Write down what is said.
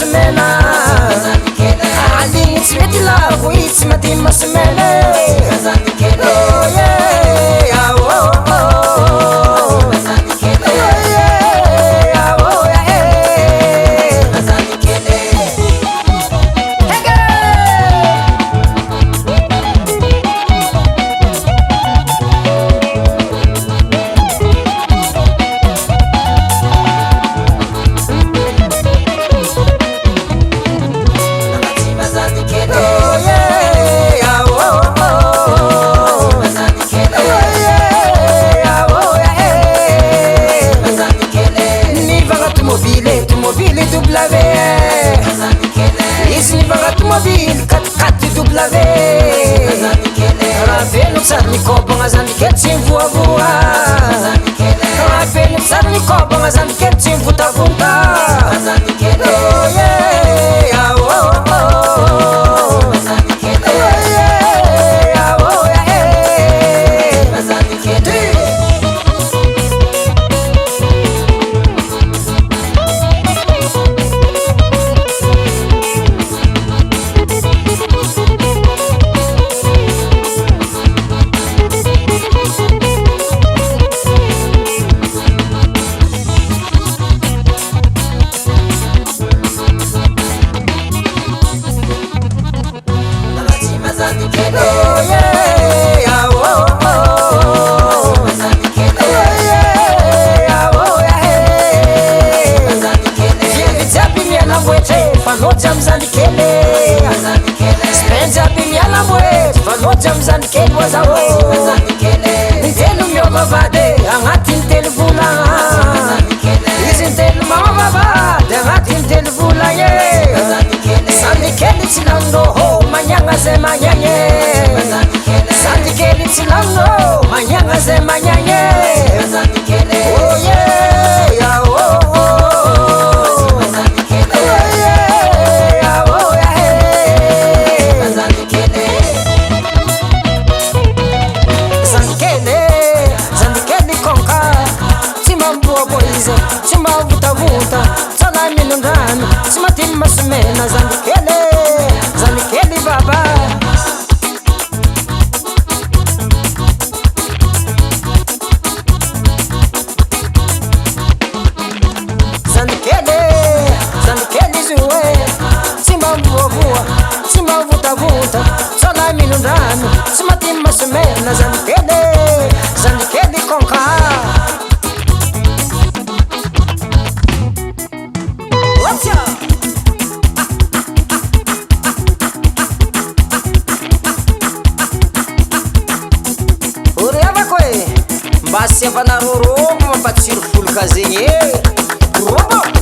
masemena aligny tsy mety lavo i tsy maty masemena izy nivagna tomobily 4x4 W raha velo tsara nikobagna zany kely tsy mivoavoa raha velo tsara nikobagna zany kely tsy mivotavota fanoja amizany kely spenjy aby miala moe fanoja amizany kely moa zao nitelo miova vady agnatiny telo volagna izy nitelo maova vady agnatiny telo volagna sandy kely tsy lagninoho magnagna zay magnagny sandy kely tsy lagninoho magnagna zay magnagny tsy mavotavota tsala minondrano tsy matiny masemena zany kely baba zany kely izy hoe tsy mavoavoa tsy mavotavota tsala minondrano tsy matiny masemena zany kely konka mba siavanaroromo mampatsiro foloka zegny robo